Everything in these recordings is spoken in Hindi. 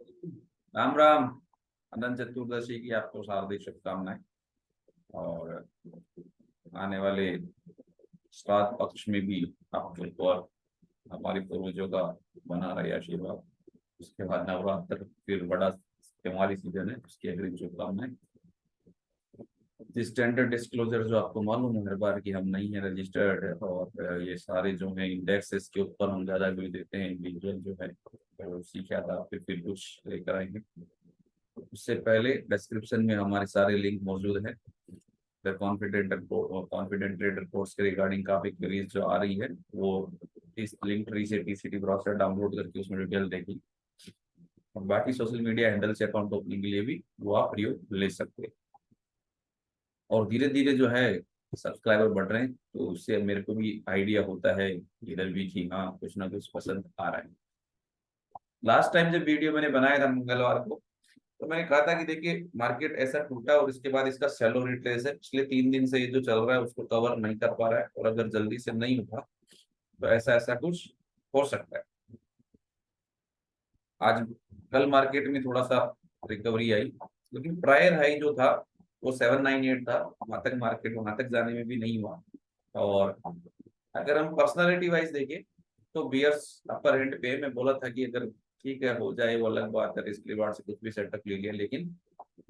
राम राम। अनंत चतुर्दशी की आपको हार्दिक शुभकामनाएं। और आने वाले श्राद्ध पक्ष में भी आपको और हमारे पूर्वजों का बना रहे आशीर्वाद। उसके बाद नवरात्र, फिर बड़ा त्योहारी सीजन है, उसकी अग्रिम शुभकामनाएं। स्टैंडर्ड डिस्क्लोजर जो आपको मालूम है हर बार की हम नहीं है रजिस्टर्ड है, और ये सारे जो है इंडेक्सेस के ऊपर हम ज्यादा भी देते हैं। इंडिविजुअल जो है तो सीखे आधार पे फिर कुछ लेकर आएंगे। उससे पहले डिस्क्रिप्शन में हमारे सारे लिंक मौजूद है। द कॉन्फिडेंट ट्रेडर कोर्स के रिगार्डिंग काफी क्वेरीज जो आ रही है वो इस लिंक ट्री से टीसीटी ब्राउज़र डाउनलोड करके उसमें डिटेल देखी। और बाकी सोशल मीडिया हैंडल से अकाउंट ओपनिंग के लिए भी वो आप प्रयोग ले सकते हैं। और धीरे धीरे जो है सब्सक्राइबर बढ़ रहे हैं, तो उससे मेरे को भी आइडिया होता है इधर भी कि हाँ कुछ ना कुछ पसंद आ रहा है। लास्ट टाइम जब वीडियो मैंने बनाया था मंगलवार को, तो मैंने कहा था कि देखिए मार्केट ऐसा टूटा और इसके बाद इसका शैलो रिट्रेस है। पिछले 3 दिन से ये जो चल रहा है उसको कवर नहीं कर पा रहा है, और अगर जल्दी से नहीं उठा तो ऐसा ऐसा कुछ हो सकता है। आज कल मार्केट में थोड़ा सा रिकवरी आई, लेकिन प्रायर हाई जो था वो 798 था। वहां तक मार्केट वहां तक जाने में भी नहीं हुआ। और अगर हम पर्सनालिटी वाइज देखें तो बियर्स अपर हैंड पे मैं बोला था कि अगर ठीक है हो जाए वो अलग बात है, रिस्क रिवार्ड से कुछ भी सेटअप ले लिया, लेकिन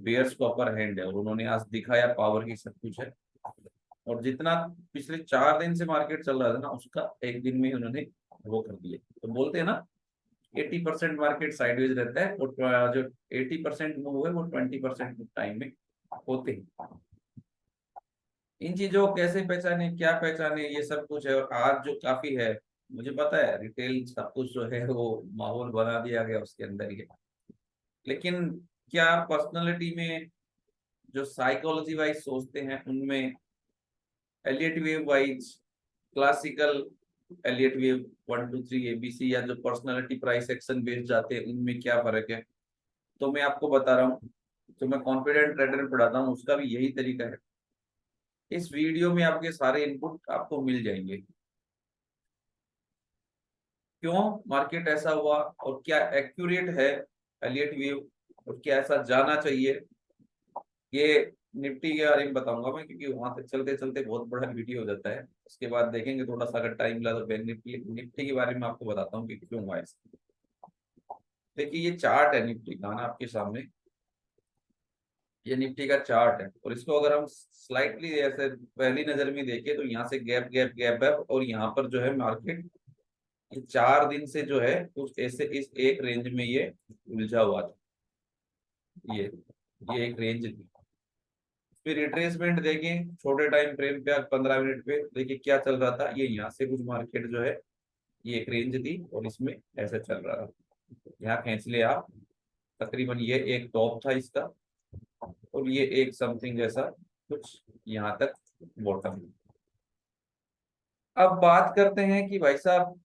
बियर्स को अपर हैंड है और उन्होंने आज दिखाया पावर की सब कुछ है। और जितना पिछले 4 दिन से मार्केट चल रहा था ना उसका एक दिन में उन्होंने वो कर दिया। तो बोलते हैं ना 80% मार्केट साइडवेज रहता है, और जो 80% मूव है वो 20% टाइम में होते हैं। इन चीजों को कैसे पहचाने, क्या पहचाने, ये सब कुछ है। और आज जो काफी है, मुझे पता है रिटेल सब कुछ जो है वो माहौल बना दिया गया उसके अंदर ही है। लेकिन क्या पर्सनालिटी में जो साइकोलॉजी वाइज सोचते हैं उनमें Elliott wave wise, classical Elliott wave 1 2 3 ABC, या जो पर्सनालिटी प्राइस एक्शन बेस्ड जाते हैं उनमें क्या फर्क है, तो मैं आपको बता रहा हूँ। जो मैं कॉन्फिडेंट ट्रेडर में पढ़ाता हूँ उसका भी यही तरीका है। इस वीडियो में आपके सारे इनपुट आपको मिल जाएंगे। क्यों मार्केट ऐसा हुआ और क्या एक्यूरेट है एलियट व्यू, और क्या ऐसा जाना चाहिए, ये निफ्टी के बारे में बताऊंगा मैं, क्योंकि वहां तक चलते चलते बहुत बड़ा वीडियो हो जाता है। उसके बाद देखेंगे थोड़ा सा अगर टाइम लगा तो बैंक निफ्टी निफ्टी के बारे में आपको बताता हूँ कि क्यों हुआ ऐसा। देखिए ये चार्ट है निफ्टी का ना आपके सामने, ये निफ्टी का चार्ट है। और इसको अगर हम स्लाइटली ऐसे पहली नजर में देखें तो यहाँ से गैप गैप गैप है, और यहाँ पर जो है मार्केट ये 4 दिन से जो है कुछ ऐसे इस एक रेंज में ये उलझा हुआ था। ये एक रेंज थी। फिर रिट्रेसमेंट देखें छोटे टाइम फ्रेम पे 15 मिनट पे, देखिए क्या चल रहा था। ये यहाँ से कुछ मार्केट जो है ये एक रेंज थी और इसमें ऐसे चल रहा था। यहाँ खींच ले आप, तकरीबन ये एक टॉप था इसका, और ये एक समथिंग जैसा कुछ यहाँ तक बॉटम। अब बात करते हैं कि भाई साहब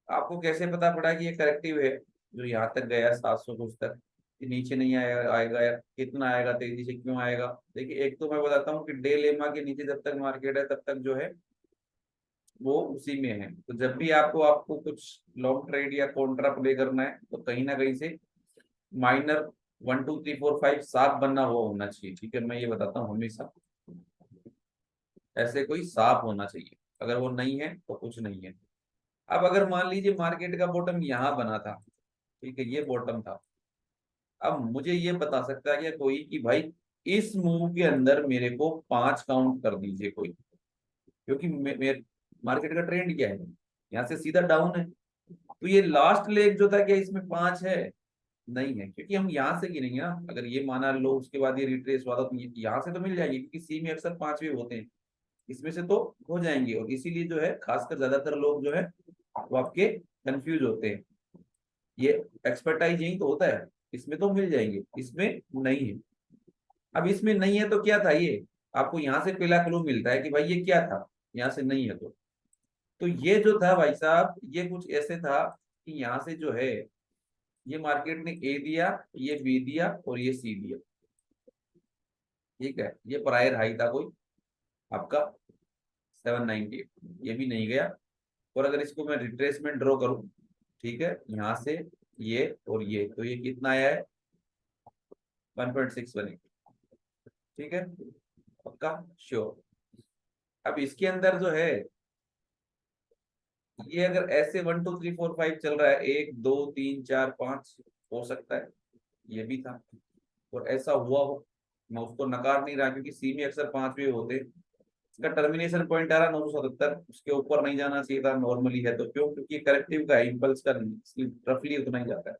आपको कैसे पता पड़ा कि ये करेक्टिव है जो यहाँ तक गया 700 कुछ तक, कि नीचे नहीं आएगा, आएगा या कितना आएगा, तेजी से क्यों आएगा। देखिए एक तो मैं बताता हूँ कि डे लेमा के नीचे जब तक मार्केट है तब तक जो है वो उसी में है। तो जब भी आपको आपको कुछ लॉन्ग ट्रेड या कॉन्ट्रा प्ले करना है तो कहीं ना कहीं से माइनर 1 2 3 4 5 साफ बनना हुआ होना चाहिए। ठीक है, मैं ये बताता हूँ हमेशा ऐसे कोई साफ होना चाहिए। अगर वो नहीं है तो कुछ नहीं है। अब अगर मान लीजिए मार्केट का बॉटम यहाँ बना था, ठीक है ये बॉटम था। अब मुझे ये बता सकता है क्या कोई कि भाई इस मूव के अंदर मेरे को 5 काउंट कर दीजिए कोई, क्योंकि मार्केट का ट्रेंड क्या है, यहाँ से सीधा डाउन है। तो ये लास्ट लेग जो था क्या इसमें 5 है? नहीं है, क्योंकि हम यहाँ से गिनेंगे ना। अगर ये माना लो उसके बाद ये रिट्रेस हुआ था तो यहाँ से तो मिल जाएगी, क्योंकि सी में अक्सर 5 वेव होते हैं, इसमें से तो हो जाएंगे। और इसीलिए जो है खासकर ज्यादातर लोग जो है वो आपके कंफ्यूज होते हैं। ये एक्सपर्टाइज यही तो होता है, इसमें तो मिल जाएंगे, इसमें नहीं है। अब इसमें नहीं है तो क्या था ये, आपको यहाँ से पहला क्लू मिलता है कि भाई ये क्या था, यहाँ से नहीं है तो ये जो था भाई साहब ये कुछ ऐसे था कि यहाँ से जो है ये मार्केट ने ए दिया, ये बी दिया और ये सी दिया। ठीक है, ये प्रायर हाई था कोई आपका 798, ये भी नहीं गया। और अगर इसको मैं रिट्रेसमेंट ड्रॉ करूं, ठीक है यहाँ से ये और ये, तो ये कितना आया है 1.618। ठीक है, पक्का श्योर। अब इसके अंदर जो है, ये अगर ऐसे 1 2 3 4 5 चल रहा है, 1 2 3 4 5, हो सकता है ये भी था और ऐसा हुआ हो। मैं उसको नकार नहीं रहा, क्योंकि सी में अक्सर 5 भी होते। इसका टर्मिनेशन पॉइंट आ रहा 977, उसके ऊपर नहीं जाना चाहिए था नॉर्मली है तो। क्यों? क्योंकि करेक्टिव का है, इम्पल्स का नहीं, रफली उतना ही जाता है।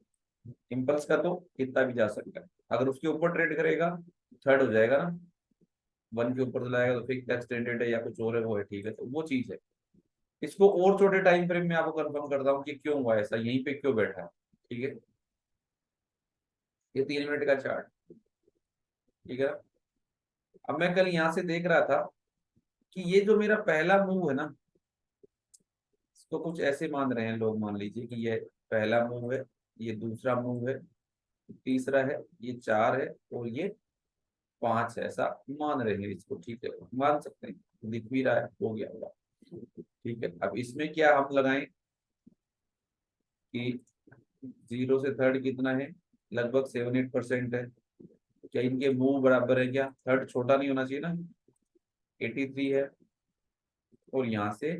इम्पल्स का तो कितना भी जा सकता है, अगर उसके ऊपर ट्रेड करेगा थर्ड हो जाएगा ना, 1 के ऊपर चलाएगा तो फिक्स एक्सटेंडेड है या कुछ और है, वो है ठीक है, तो वो चीज है। इसको और छोटे टाइम फ्रेम में आपको कंफर्म करता हूँ कि क्यों हुआ ऐसा, यहीं पे क्यों बैठा है। ठीक है, ये 3 मिनट का चार्ट। ठीक है, अब मैं कल यहाँ से देख रहा था कि ये जो मेरा पहला मूव है ना, इसको कुछ ऐसे मान रहे हैं लोग, मान लीजिए कि ये पहला मूव है, ये दूसरा मूव है, तीसरा है, ये 4 है और ये 5 है, ऐसा मान रहे हैं इसको। ठीक है, मान सकते हैं, दिख भी रहा है, हो गया होगा। ठीक है, अब इसमें क्या हम लगाएं कि 0 से थर्ड कितना है, लगभग 7 8% है। क्या इनके मूव बराबर है? क्या थर्ड छोटा नहीं होना चाहिए ना, 83 है, और यहाँ से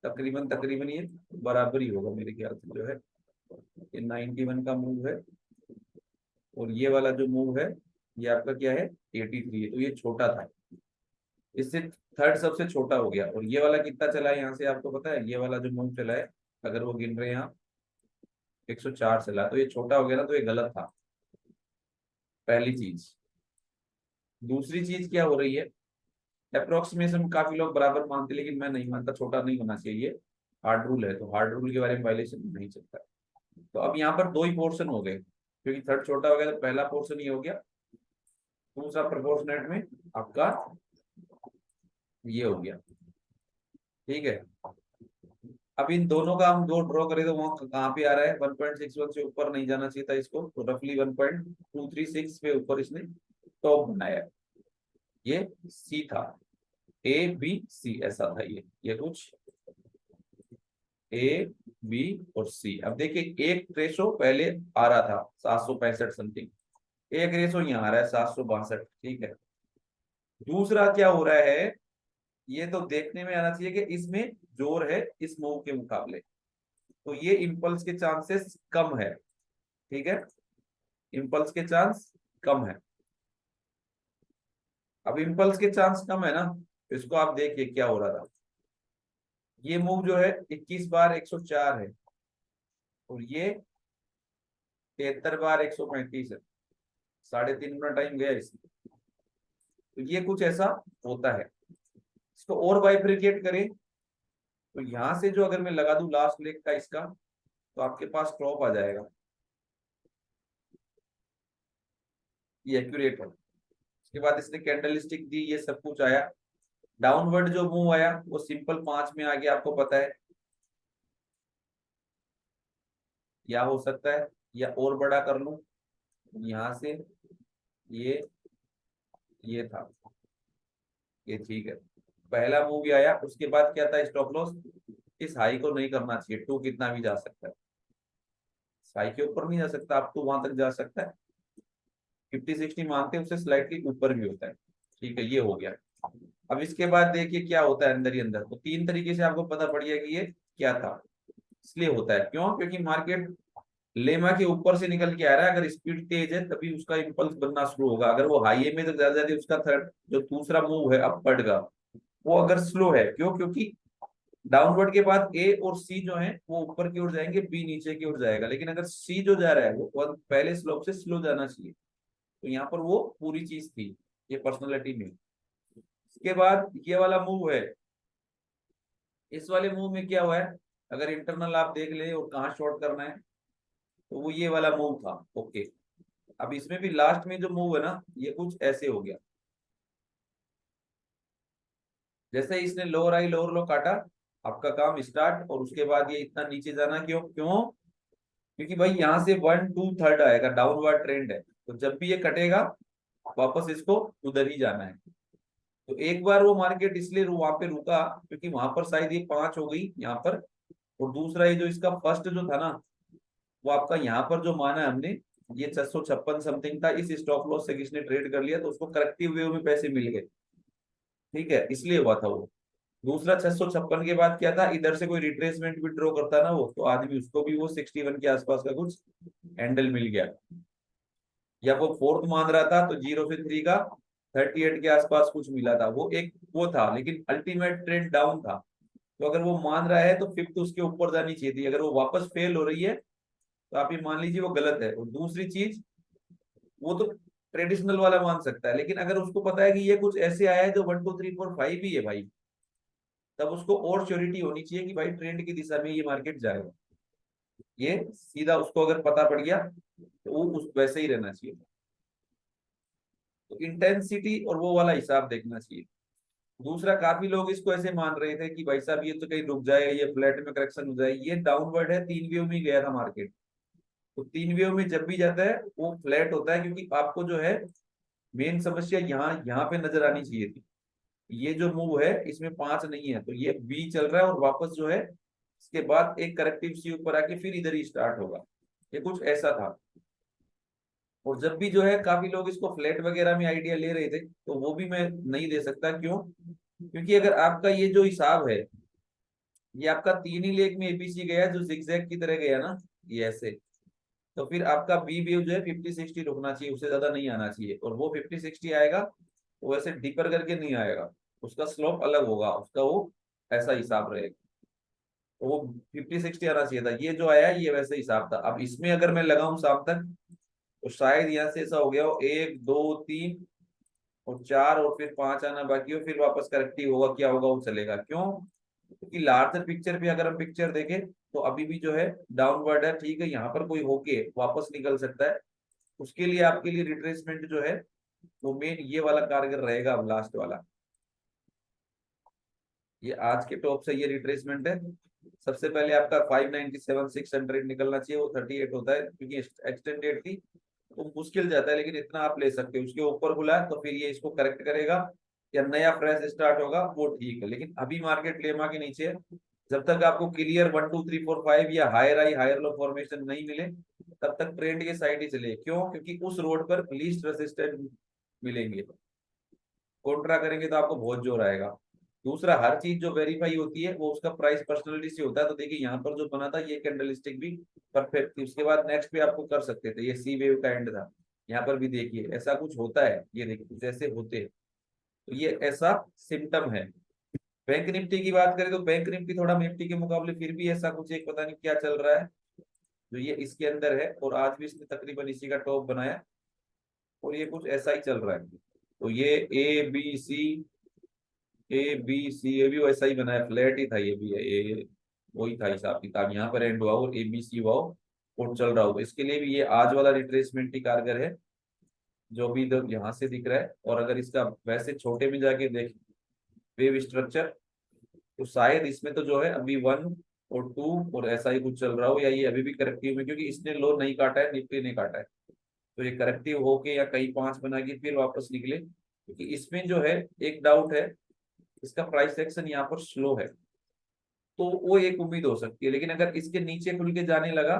तकरीबन तकरीबन ये बराबर ही होगा मेरे ख्याल से जो है। ये 91 का मूव है और ये वाला जो मूव है ये आपका क्या है, 83 है, तो ये छोटा था, इससे थर्ड सबसे छोटा हो गया। और ये वाला कितना चला है यहाँ से आपको पता है? ये वाला जो मूव चला है, अगर वो गिन रहे हैं आप, 104 चला, तो ये छोटा हो गया ना, तो ये गलत था, पहली चीज। दूसरी चीज क्या हो रही है, अप्रोक्सीमेशन काफी लोग बराबर मानते हैं, लेकिन मैं नहीं मानता, छोटा नहीं होना चाहिए, हार्ड रूल है, तो हार्ड रूल के बारे में वायलेशन नहीं चलता है। तो अब यहाँ पर दो ही पोर्शन हो गए, क्योंकि थर्ड छोटा हो गया, तो पहला पोर्शन ये हो गया, दूसरा प्रोपोर्शनेट में आपका ये हो गया। ठीक है, अब इन दोनों का हम दो ड्रॉ करें तो वहां कहाँ पे आ रहा है, 1.61 से ऊपर नहीं जाना चाहिए था इसको, तो रफली 1.236 पे ऊपर इसने टॉप बनाया। ये सी था, ए बी सी ऐसा था, ये कुछ ए बी और सी। अब देखिए, एक रेशो पहले आ रहा था 765 समथिंग, एक रेशो यहाँ आ रहा है 762। ठीक है, दूसरा क्या हो रहा है, ये तो देखने में आना चाहिए कि इसमें जोर है इस मूव के मुकाबले, तो ये इम्पल्स के चांसेस कम है। ठीक है, इम्पल्स के चांस कम है। अब इम्पल्स के चांस कम है ना, तो इसको आप देखिए क्या हो रहा था, ये मूव जो है 21 बार 104 है और ये 73 बार 135 है, 3.5 गुना टाइम गया इसमें। तो ये कुछ ऐसा होता है। इसको और बाइफरिकेट करें तो यहां से जो अगर मैं लगा दूं लास्ट लेग का इसका, तो आपके पास ड्रॉप आ जाएगा, ये एक्यूरेट है। उसके बाद इसने कैंडलस्टिक दी, ये सब कुछ आया, डाउनवर्ड जो मूव आया वो सिंपल 5 में आ गया, आपको पता है, या हो सकता है या और बड़ा कर लूं यहां से, ये ये था, ये ठीक है, पहला मूव भी आया। उसके बाद क्या था, स्टॉप लॉस, इस हाई को नहीं करना चाहिए, टू कितना भी जा सकता है, हाई के ऊपर नहीं जा सकता, आप तो वहां तक जा सकता है, 50 60 मानते हैं, उससे स्लाइटली ऊपर भी होता है। ठीक है, ये हो गया। अब इसके बाद देखिए क्या होता है अंदर ही अंदर, तो 3 तरीके से आपको पता पड़ गया कि ये क्या था। इसलिए होता है क्यों, क्योंकि मार्केट लेमा के ऊपर से निकल के आ रहा है, अगर स्पीड तेज है तभी उसका इम्पल्स बनना शुरू होगा, अगर वो हाई में तो ज्यादा ज्यादा उसका थर्ड जो दूसरा मूव है अपवर्ड का, वो अगर स्लो है, क्यों, क्योंकि डाउनवर्ड के बाद ए और सी जो है वो ऊपर की ओर जाएंगे, बी नीचे की ओर जाएगा, लेकिन अगर सी जो जा रहा है वो पहले स्लोप से स्लो जाना चाहिए, तो यहाँ पर वो पूरी चीज थी, ये पर्सनैलिटी में। इसके बाद ये वाला मूव है, इस वाले मूव में क्या हुआ है, अगर इंटरनल आप देख ले और कहाँ शॉर्ट करना है, तो वो ये वाला मूव था। ओके, अब इसमें भी लास्ट में जो मूव है ना, ये कुछ ऐसे हो गया, जैसे इसने लोअर आई लोअर लो काटा, आपका काम स्टार्ट, और उसके बाद ये इतना नीचे जाना, क्यों क्यों, क्योंकि भाई यहाँ से 1 2 3 आएगा, डाउनवर्ड ट्रेंड है, तो जब भी ये कटेगा वापस इसको उधर ही जाना है। तो एक बार वो मार्केट इसलिए वहां पे रुका क्योंकि वहां पर शायद ये 5 हो गई यहाँ पर, और दूसरा ये जो इसका फर्स्ट जो था ना, वो आपका यहाँ पर जो माना है हमने, ये 656 समथिंग था, इस स्टॉप लॉस से किसने ट्रेड कर लिया तो उसको करेक्टिव वेव में पैसे मिल गए, ठीक है, इसलिए हुआ था वो। दूसरा 656 के बाद क्या था, इधर से कोई रिट्रेसमेंट विड्रॉ करता ना वो, तो आदमी उसको भी वो 61 के आसपास का कुछ हैंडल मिल गया, या वो फोर्थ मान रहा था तो 0 से 3 का 38 के आसपास कुछ मिला था, वो एक वो था, लेकिन अल्टीमेट ट्रेंड डाउन था। तो अगर वो मान रहा है तो फिफ्थ उसके ऊपर जानी चाहिए थी, अगर वो वापस फेल हो रही है तो आप ये मान लीजिए वो गलत है। और दूसरी चीज, वो तो ट्रेडिशनल वाला मान सकता है, लेकिन अगर उसको पता है कि ये कुछ ऐसे आया है जो 1 2 3 4 5 ही है भाई, तब उसको और श्योरिटी होनी चाहिए कि भाई ट्रेंड की दिशा में ये मार्केट जाएगा। ये सीधा उसको अगर पता पड़ गया तो वो उस वैसे ही रहना चाहिए। तो इंटेंसिटी और वो वाला हिसाब देखना चाहिए। दूसरा, काफी लोग इसको ऐसे मान रहे थे कि भाई साहब ये तो कहीं रुक जाए, ये फ्लैट में करेक्शन हो जाए, ये डाउनवर्ड है, 3 वेव में गया था मार्केट। तो 3 वेव में जब भी जाता है वो फ्लैट होता है, क्योंकि आपको जो है मेन समस्या यहाँ यहाँ पे नजर आनी चाहिए थी। ये जो मूव है इसमें 5 नहीं है, तो ये बी चल रहा है और वापस जो है इसके बाद एक करेक्टिव सी ऊपर आके फिर इधर ही स्टार्ट होगा, ये कुछ ऐसा था। और जब भी जो है काफी लोग इसको फ्लैट वगैरह में आइडिया ले रहे थे, तो वो भी मैं नहीं दे सकता। क्यों? क्योंकि अगर आपका ये जो हिसाब है, ये आपका 3 ही लेग में एबीसी गया जो जिगजैग की तरह गया ना, ये ऐसे, तो फिर आपका बी वेव जो है 50 60 रुकना चाहिए, उससे ज्यादा नहीं आना चाहिए। और वो 50 60 आएगा वो ऐसे डिपर करके नहीं आएगा, उसका स्लोप अलग होगा, उसका वो ऐसा हिसाब रहेगा। तो वो 50 60 आना चाहिए था, ये जो आया ये वैसे हिसाब था। अब इसमें अगर मैं लगाऊं शाम तक तो शायद यहाँ से ऐसा हो गया हो 1 2 3 और 4 और फिर 5 आना बाकी हो, फिर वापस करेक्टिव होगा, क्या होगा वो चलेगा। क्यों? क्योंकि लार्जर पिक्चर पे अगर हम पिक्चर देखें तो अभी भी जो है डाउनवर्ड है, ठीक है, यहाँ पर कोई होके वापस निकल सकता है। उसके लिए आपके लिए रिट्रेसमेंट जो है वो मेन ये वाला कारगर रहेगा, अब लास्ट वाला, ये आज के टॉप से ये रिट्रेसमेंट है। सबसे पहले आपका 597 600 निकलना चाहिए, वो 38 होता है, क्योंकि एक्सटेंडेड थी तो मुश्किल जाता है, लेकिन इतना आप ले सकते हो। उसके ऊपर खुला है तो फिर ये इसको करेक्ट करेगा या नया फ्रेश स्टार्ट होगा वो ठीक है, लेकिन अभी मार्केट लेमा के नीचे है। जब तक आपको क्लियर 1 2 3 4 5 या higher high higher low formation नहीं मिले, तब तक ट्रेंड के साइड ही चले। क्यों? क्योंकि उस रोड पर लीस्ट रेजिस्टेंस मिलेंगे, कॉन्ट्रा करेंगे तो आपको बहुत जोर आएगा। दूसरा, हर चीज जो वेरीफाई होती है वो उसका प्राइस पर्सनलिटी से होता है। तो देखिए यहाँ पर जो बना था ये कैंडलस्टिक भी परफेक्ट थी, उसके बाद नेक्स्ट पे आपको कर सकते थे, ये सी वेव का एंड था। यहाँ पर भी देखिए ऐसा कुछ होता है, ये देखिए जैसे होते हैं, तो ये ऐसा सिम्टम है। बैंक निफ्टी की बात करें तो बैंक निफ्टी थोड़ा निफ्टी के मुकाबले फिर भी ऐसा कुछ एक पता नहीं क्या चल रहा है, जो ये इसके अंदर है, और आज भी इसने तकरीबन इसी का टॉप बनाया, और ये कुछ ऐसा ही चल रहा है। तो ये ए बी सी ये भी वैसा ही बना है, फ्लैट ही था ये भी, ये वही था हिसाब किताब, यहाँ पर एंड हुआ और ABC हुआ और चल रहा होगा। इसके लिए भी ये आज वाला रिट्रेसमेंट ही कारगर है, जो भी इधर यहाँ से दिख रहा है। और अगर इसका वैसे छोटे में जाके देख वेव स्ट्रक्चर, तो शायद इसमें तो जो है अभी 1 और 2 और ऐसा ही कुछ चल रहा हो, या ये अभी भी करेक्टिव में, क्योंकि इसने लो नहीं काटा है, निफ्टी ने काटा है। तो ये करेक्टिव होके या कहीं 5 बना के फिर वापस निकले, क्योंकि इसमें जो है एक डाउट है, इसका प्राइस एक्शन यहाँ पर स्लो है, तो वो एक उम्मीद हो सकती है। लेकिन अगर इसके नीचे खुल के जाने लगा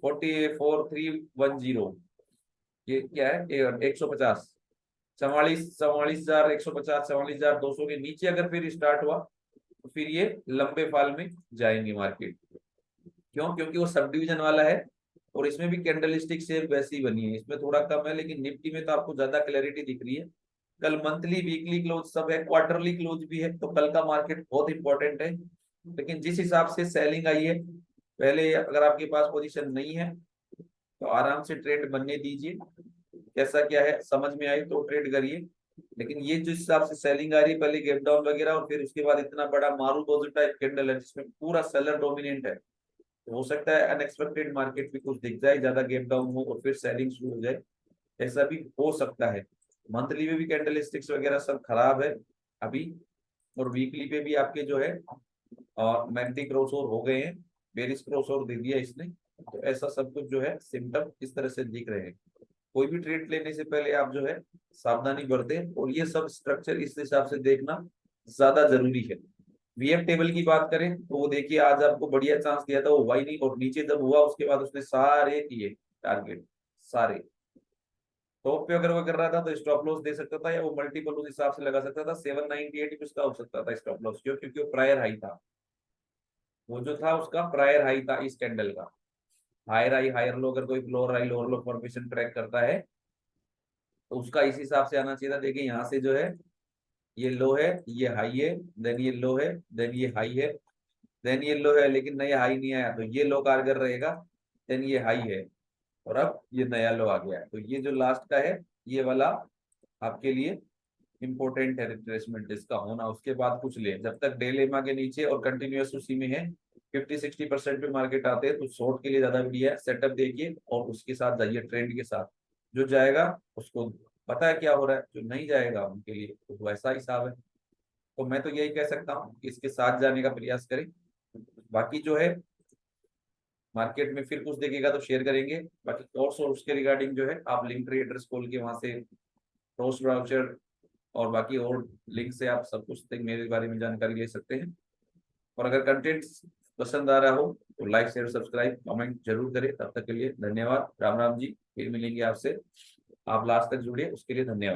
44,310, ये क्या है, 150, 44,150, 44,200 के नीचे अगर फिर स्टार्ट हुआ तो फिर ये लंबे फाल में जाएंगे मार्केट। क्यों? क्योंकि वो सब डिवीजन वाला है, और इसमें भी कैंडलस्टिक शेप वैसी बनी है, इसमें थोड़ा कम है, लेकिन निफ्टी में तो आपको ज्यादा क्लैरिटी दिख रही है। कल मंथली वीकली क्लोज सब है, क्वार्टरली क्लोज भी है, तो कल का मार्केट बहुत इंपॉर्टेंट है। लेकिन जिस हिसाब से सेलिंग आई है, पहले अगर आपके पास पोजीशन नहीं है तो आराम से ट्रेड बनने दीजिए, कैसा क्या है समझ में आई तो ट्रेड करिए। लेकिन ये जिस हिसाब से सेलिंग आ रही है, पहले गैप डाउन वगैरह और फिर उसके बाद इतना बड़ा मारूबोजू टाइप कैंडल है जिसमें पूरा सेलर डोमिनेंट है, तो हो सकता है अनएक्सपेक्टेड मार्केट में कुछ दिख जाए, ज्यादा गैप डाउन हो और फिर सेलिंग शुरू हो जाए, ऐसा भी हो सकता है। मंथली में भी कैंडल स्टिक्स वगैरह सब खराब है अभी, और वीकली पे भी आपके जो है और मैग्नेटिक क्रॉसओवर हो गए हैं, बेरिस क्रॉसओवर दे दिया इसने। तो ऐसा सब कुछ जो है सिम्टम इस तरह से दिख रहे हैं। कोई भी ट्रेड लेने से पहले आप जो है सावधानी बरतें, और ये सब स्ट्रक्चर इस हिसाब से देखना ज्यादा जरूरी है। वीएफ टेबल की बात करें तो वो देखिए आज आपको बढ़िया चांस दिया था, वो हुआ ही नहीं, और नीचे जब हुआ उसके बाद उसने सारे किए टारगेट, सारे। टॉप पे अगर वो कर रहा था तो स्टॉप लॉस दे सकता था, या वो मल्टीपल उस हिसाब से लगा सकता था। 798 भी उसका हो सकता था स्टॉप लॉस, क्यों? क्योंकि वो प्रायर हाई था, वो जो था उसका प्रायर हाई था इस कैंडल का। हायर हाई हायर लो, अगर कोई फ्लोर हाई लोअर लो फॉर्मेशन ट्रैक करता है तो उसका इस हिसाब से आना चाहिए था। देखिए यहाँ से जो है ये लो है, ये हाई है, देन ये लो है, देन ये हाई है, देन ये लो है, लेकिन नया हाई नहीं आया, तो ये लो कारगर रहेगा। देन ये हाई है, और अब ये नया लो आ गया है, तो ये जो लास्ट का है ये वाला आपके लिए इंपॉर्टेंट है रिट्रेसमेंट इसका होना। उसके बाद कुछ ले, जब तक डे लेमा के नीचे और कंटिन्यूअस उसी में है 50-60% पे मार्केट आते हैं, तो शॉर्ट के लिए ज्यादा बढ़िया है। सेटअप देखिए और उसके साथ जाइए ट्रेंड के साथ, जो जाएगा उसको पता है क्या हो रहा है, जो नहीं जाएगा उनके लिए तो वैसा हिसाब है। तो मैं तो यही कह सकता हूँ कि इसके साथ जाने का प्रयास करें। बाकी जो है मार्केट में फिर कुछ देखेगा तो शेयर करेंगे। बाकी कोर्स और उसके रिगार्डिंग जो है आप लिंक ट्री एड्रेस खोल के वहां से क्रोस ब्राउचर और बाकी और लिंक से आप सब कुछ तक मेरे बारे में जानकारी ले सकते हैं। और अगर कंटेंट पसंद आ रहा हो तो लाइक शेयर सब्सक्राइब कमेंट जरूर करें। तब तक के लिए धन्यवाद, राम राम जी, फिर मिलेंगे आपसे। आप लास्ट तक जुड़िए, उसके लिए धन्यवाद।